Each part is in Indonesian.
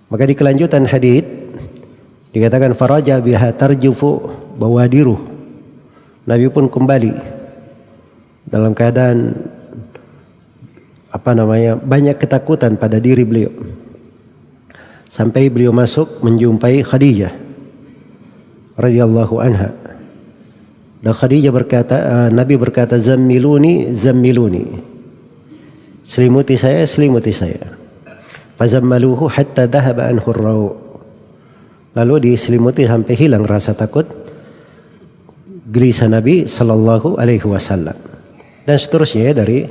Maka di kelanjutan hadits dikatakan faraja biha tarjufu bawadiru. Nabi pun kembali dalam keadaan banyak ketakutan pada diri beliau. Sampai beliau masuk menjumpai Khadijah radhiyallahu anha. Dan Khadijah berkata, Nabi berkata, zammiluni, zammiluni. Selimuti saya, selimuti saya. Fazammaluhu hatta dhahaba anhu ar-raw'. Lalu diselimuti sampai hilang rasa takut gelisah Nabi sallallahu alaihi wasallam. Dan seterusnya dari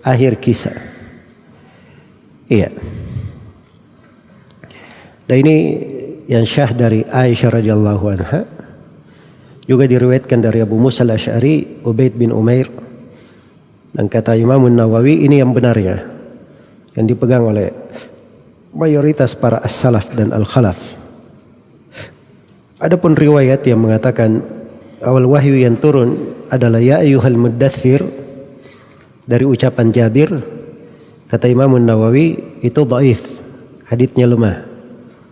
akhir kisah. Iya. Dan ini yang syah dari Aisyah radhiyallahu anha. Juga diriwayatkan dari Abu Musa al-Asy'ari, Ubaid bin Umair. Dan kata Imam Nawawi, ini yang benarnya, yang dipegang oleh mayoritas para as-salaf dan al-khalaf. Adapun riwayat yang mengatakan awal wahyu yang turun adalah ya ayyuhal muddaththir dari ucapan Jabir, kata Imam Nawawi itu dhaif, haditsnya lemah.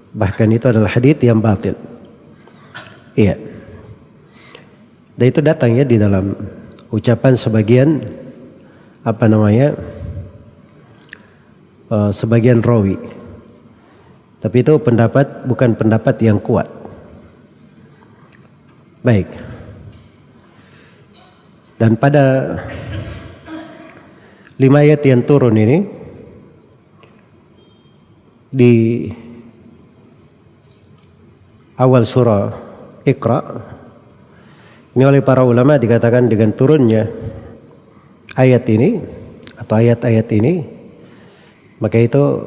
Bahkan itu adalah hadits yang batil. Iya. Dan itu datang ya di dalam ucapan sebagian sebagian rawi. Tapi itu bukan pendapat yang kuat. Baik. Dan pada 5 ayat yang turun ini di awal surah Iqra, ini oleh para ulama dikatakan dengan turunnya ayat ini atau ayat-ayat ini, maka itu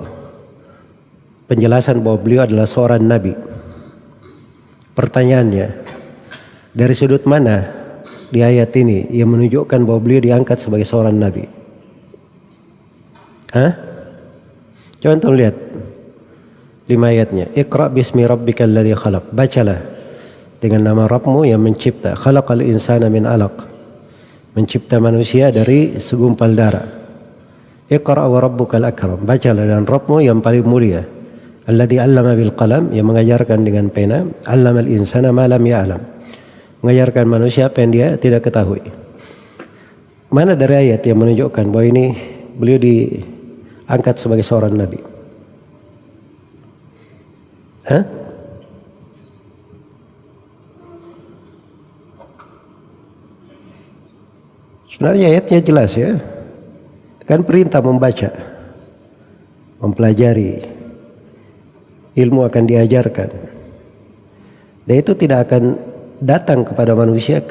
penjelasan bahwa beliau adalah seorang nabi. Pertanyaannya, dari sudut mana di ayat ini yang menunjukkan bahwa beliau diangkat sebagai seorang nabi? Coba antum lihat 5 ayatnya. Iqra bismi rabbikal ladzi khalaq. Bacalah dengan nama Rabbmu yang mencipta. Khalaqal insana min 'alaq. Mencipta manusia dari segumpal darah. Iqra wa rabbukal akram. Bacalah dan Rabbmu yang paling mulia. Alladzi 'allama bil qalam, yang mengajarkan dengan pena. 'Allamal insana ma lam ya'lam. Mengajarkan manusia apa yang dia tidak ketahui. Mana dari ayat yang menunjukkan bahwa ini beliau diangkat sebagai seorang nabi? Sebenarnya ayatnya jelas ya. Kan perintah membaca, mempelajari, ilmu akan diajarkan. Dan itu tidak akan datang kepada manusia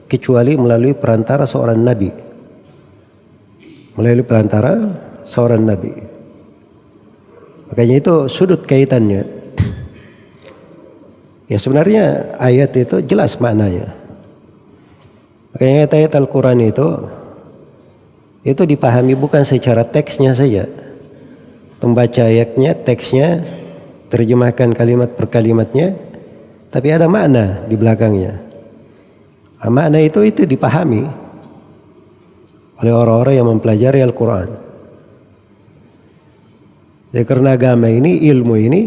kecuali melalui perantara seorang nabi. Melalui perantara seorang nabi. Makanya itu sudut kaitannya. Ya sebenarnya ayat itu jelas maknanya. Makanya ayat Al-Quran itu dipahami bukan secara teksnya saja. Membaca ayatnya, teksnya, terjemahkan kalimat per kalimatnya, tapi ada makna di belakangnya. Makna itu dipahami oleh orang-orang yang mempelajari Al-Quran. Jadi karena agama ini, ilmu ini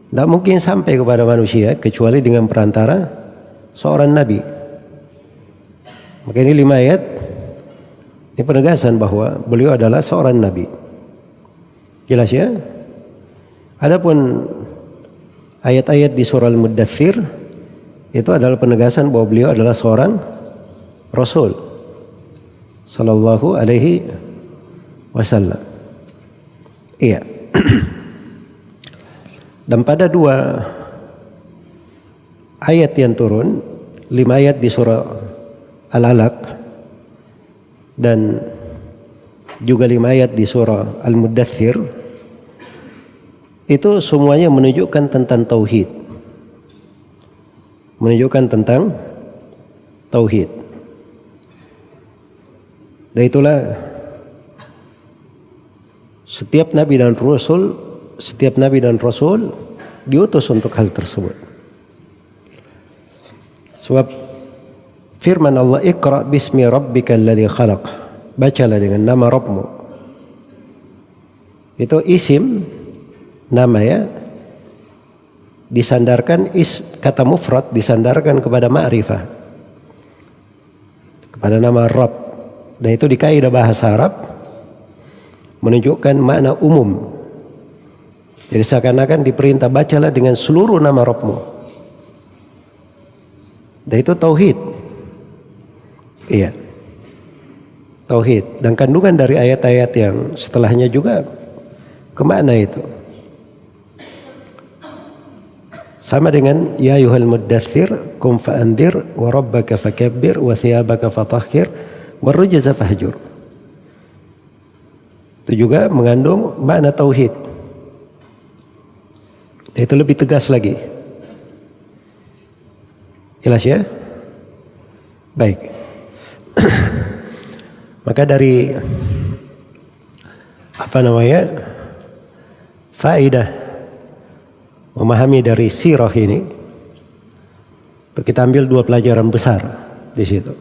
tidak mungkin sampai kepada manusia kecuali dengan perantara seorang nabi. Maka ini 5 ayat, ini penegasan bahwa beliau adalah seorang nabi. Jelas ya? Adapun ayat-ayat di surah Al-Muddaththir itu adalah penegasan bahwa beliau adalah seorang rasul sallallahu alaihi wasallam. Iya. Dan pada 2 ayat yang turun, 5 ayat di surah Al-Alaq dan juga 5 ayat di surah Al-Muddaththir, itu semuanya menunjukkan tentang tauhid. Menunjukkan tentang tauhid. Dan itulah setiap nabi dan rasul diutus untuk hal tersebut. Sebab firman Allah, Iqra bismi rabbikal ladzi khalaq. Bacalah dengan nama Rabbmu. Itu isim nama ya disandarkan kata mufrad disandarkan kepada ma'rifah, kepada nama Rabb. Dan itu di kaidah bahasa Arab menunjukkan makna umum. Jadi seakan-akan diperintah bacalah dengan seluruh nama Rabbmu. Dan itu tauhid. Iya. Tauhid. Dan kandungan dari ayat-ayat yang setelahnya juga kemana itu. Sama dengan ya ayyuhal muddaththir qum fa'andzir wa rabbaka fakabbir wa thiyabaka fatahhir war rujza fahjur. Itu juga mengandung makna tauhid. Itu lebih tegas lagi. Jelas ya? Baik. Maka dari faedah memahami dari sirah ini, kita ambil dua pelajaran besar di situ.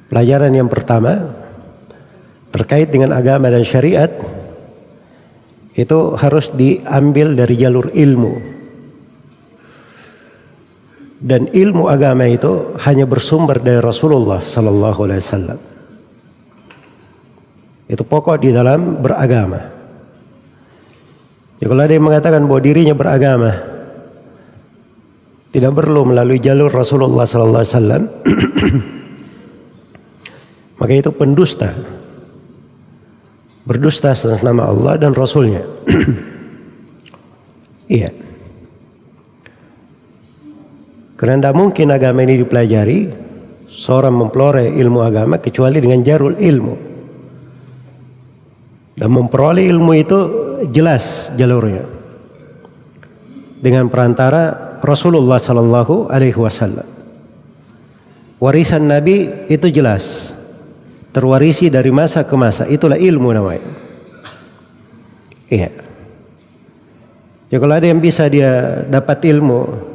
Pelajaran yang pertama terkait dengan agama dan syariat itu harus diambil dari jalur ilmu. Dan ilmu agama itu hanya bersumber dari Rasulullah sallallahu alaihi wasallam. Itu pokok di dalam beragama. Ya, kalau ada yang mengatakan bahwa dirinya beragama tidak perlu melalui jalur Rasulullah sallallahu alaihi wasallam, maka itu pendusta. Berdusta atas nama Allah dan Rasulnya. Iya. Karena tidak mungkin agama ini dipelajari seorang mempelajari ilmu agama kecuali dengan jarul ilmu. Dan memperoleh ilmu itu jelas jalurnya dengan perantara Rasulullah sallallahu alaihi wasallam. Warisan Nabi itu jelas terwarisi dari masa ke masa, itulah ilmu namanya. Iya. Ya kalau ada yang bisa dia dapat ilmu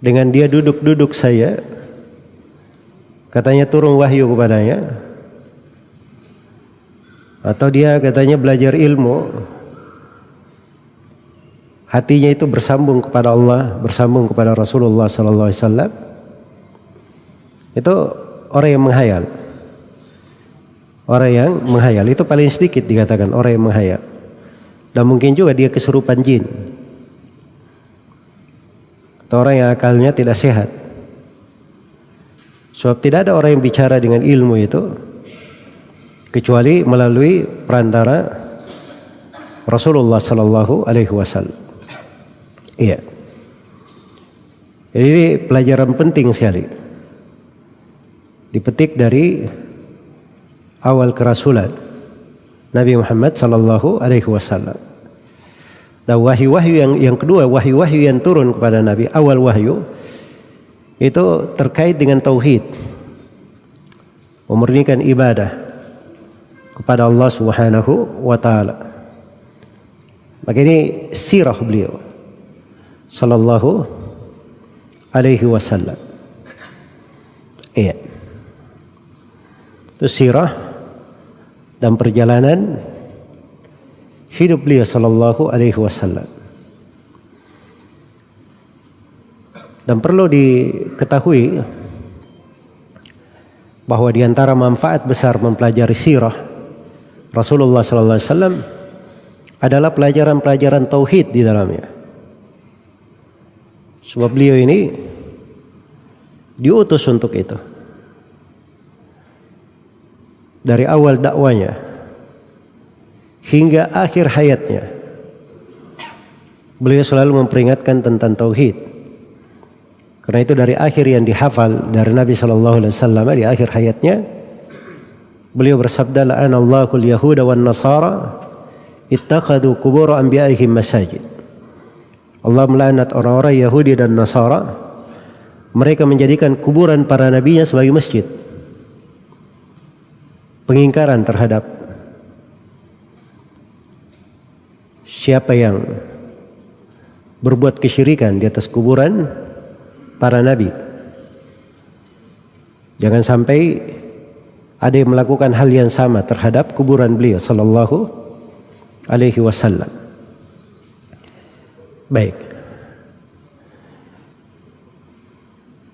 dengan dia duduk-duduk saya, katanya turun wahyu kepadanya, atau dia katanya belajar ilmu, hatinya itu bersambung kepada Allah, bersambung kepada Rasulullah sallallahu alaihi wasallam, itu orang yang menghayal. Orang yang menghayal itu paling sedikit dikatakan orang yang menghayal. Dan mungkin juga dia kesurupan jin. Atau orang yang akalnya tidak sehat. Sebab tidak ada orang yang bicara dengan ilmu itu kecuali melalui perantara Rasulullah sallallahu alaihi wasallam. Iya. Jadi ini pelajaran penting sekali. Dipetik dari awal kerasulan Nabi Muhammad sallallahu alaihi wasallam. Dan wahyu-wahyu yang kedua, wahyu-wahyu yang turun kepada Nabi, awal wahyu itu terkait dengan tauhid. Memurnikan ibadah kepada Allah Subhanahu wa taala. Maka ini sirah beliau sallallahu alaihi wasallam. Iya. Itu sirah dan perjalanan hidup beliau sallallahu alaihi wasallam. Dan perlu diketahui bahwa di antara manfaat besar mempelajari sirah Rasulullah sallallahu alaihi wasallam adalah pelajaran-pelajaran tauhid di dalamnya. Sebab beliau ini diutus untuk itu. Dari awal dakwanya hingga akhir hayatnya, beliau selalu memperingatkan tentang tauhid. Karena itu dari akhir yang dihafal dari Nabi sallallahu alaihi wasallam di akhir hayatnya, beliau bersabda, la'anallahu al-yahuda wan nasara ittakhadhu qubur anbiya'ihim masajid. Allah melaknat orang-orang Yahudi dan Nasara, mereka menjadikan kuburan para nabinya sebagai masjid. Pengingkaran terhadap siapa yang berbuat kesyirikan di atas kuburan para nabi. Jangan sampai ada yang melakukan hal yang sama terhadap kuburan beliau sallallahu alaihi wasallam. Baik.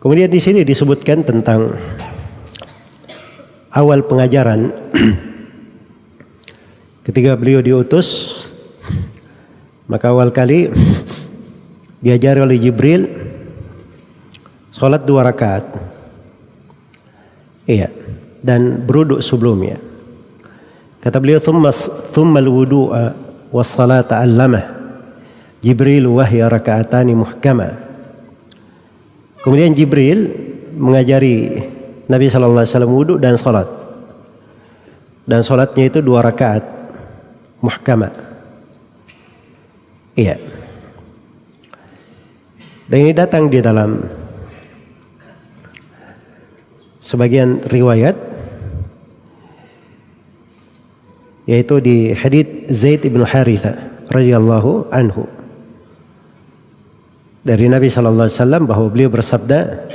Kemudian di sini disebutkan tentang awal pengajaran ketika beliau diutus, maka awal kali diajari oleh Jibril sholat 2 rakaat. Iya, dan berwudu sebelumnya. Kata beliau, thumma al-wudu'a was-salata 'allamah Jibril wa hiya raka'atani muhkama. Kemudian Jibril mengajari Nabi sallallahu alaihi wasallam wudu dan salat. Dan salatnya itu 2 rakaat muhkama. Iya. Dan ini datang di dalam sebagian riwayat, yaitu di hadits Zaid bin Haritha radhiyallahu anhu dari Nabi sallallahu alaihi wasallam bahwa beliau bersabda,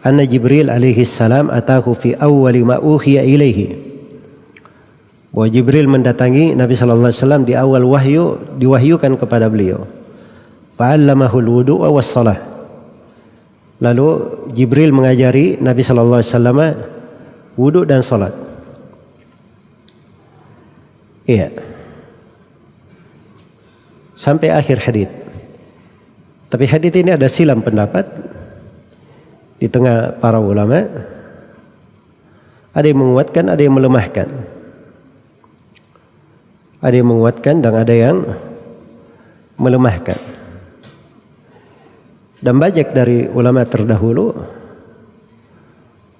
"Anna Jibril alaihi salam atahu fi awwali ma uhiya ilaihi." Bahwa Jibril mendatangi Nabi sallallahu alaihi wasallam di awal wahyu, diwahyukan kepada beliau. Fa'allamahu al-wudu'a was-shalah. Lalu Jibril mengajari Nabi sallallahu alaihi wasallam wudu dan salat. Iya. Sampai akhir hadits. Tapi hadits ini ada silam pendapat di tengah para ulama. Ada yang menguatkan, ada yang melemahkan. Ada yang menguatkan dan ada yang melemahkan. Dan banyak dari ulama terdahulu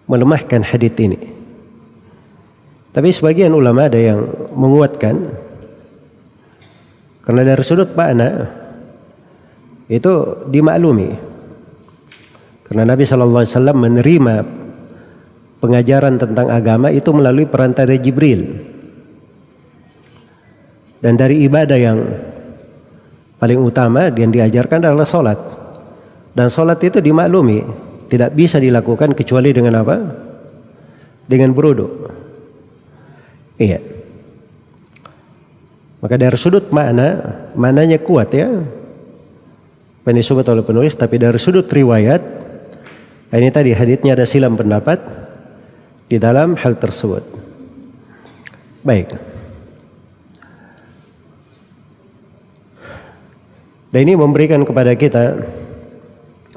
melemahkan hadits ini. Tapi sebagian ulama ada yang menguatkan, karena dari sudut makna itu dimaklumi. Karena Nabi sallallahu alaihi wasallam menerima pengajaran tentang agama itu melalui perantara Jibril. Dan dari ibadah yang paling utama yang diajarkan adalah salat. Dan salat itu dimaklumi tidak bisa dilakukan kecuali dengan apa? Dengan berwudu. Iya. Maka dari sudut maknanya kuat ya. Apa yang disebut oleh penulis, tapi dari sudut riwayat, ini tadi haditsnya ada silam pendapat di dalam hal tersebut. Baik. Dan ini memberikan kepada kita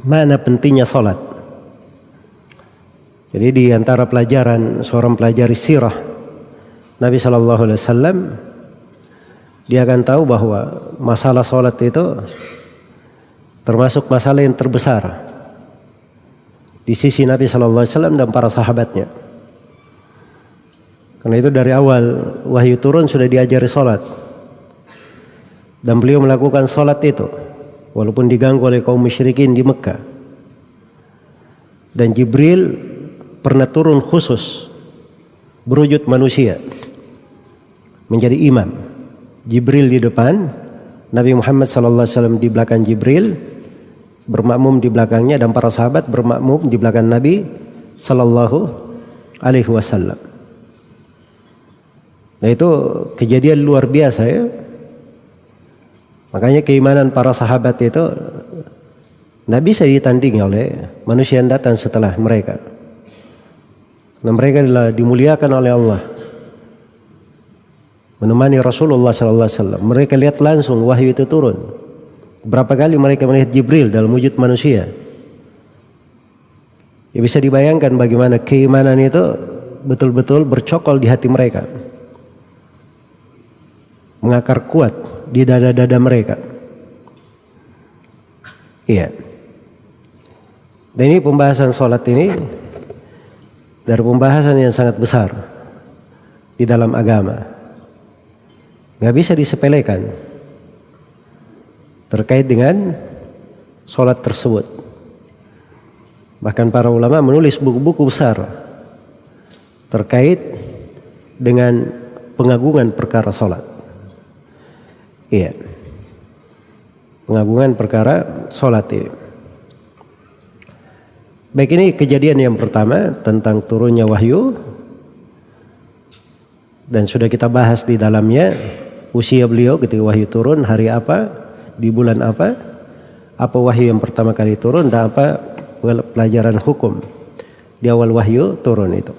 mana pentingnya salat. Jadi di antara pelajaran seorang pelajari sirah Nabi sallallahu alaihi wasallam, dia akan tahu bahwa masalah salat itu termasuk masalah yang terbesar di sisi Nabi sallallahu alaihi wasallam dan para sahabatnya. Karena itu dari awal wahyu turun sudah diajari salat. Dan beliau melakukan salat itu walaupun diganggu oleh kaum musyrikin di Mekah. Dan Jibril pernah turun khusus berwujud manusia menjadi imam. Jibril di depan, Nabi Muhammad SAW di belakang Jibril, bermakmum di belakangnya, dan para sahabat bermakmum di belakang Nabi Sallallahu Alaihi Wasallam. Nah itu kejadian luar biasa ya. Makanya keimanan para sahabat itu tidak bisa ditandingi oleh manusia yang datang setelah mereka. Nah, mereka adalah dimuliakan oleh Allah, menemani Rasulullah SAW. Mereka lihat langsung wahyu itu turun. Berapa kali mereka melihat Jibril dalam wujud manusia. Ya, bisa dibayangkan bagaimana keimanan itu betul-betul bercokol di hati mereka, mengakar kuat di dada-dada mereka. Iya. Dan ini pembahasan sholat ini dari pembahasan yang sangat besar di dalam agama. Gak bisa disepelekan terkait dengan sholat tersebut. Bahkan para ulama menulis buku-buku besar terkait dengan pengagungan perkara sholat. Iya, pengagungan perkara sholat ini. Baik, ini kejadian yang pertama tentang turunnya wahyu, dan sudah kita bahas di dalamnya usia beliau ketika wahyu turun, hari apa, di bulan apa wahyu yang pertama kali turun, dan apa pelajaran hukum di awal wahyu turun itu.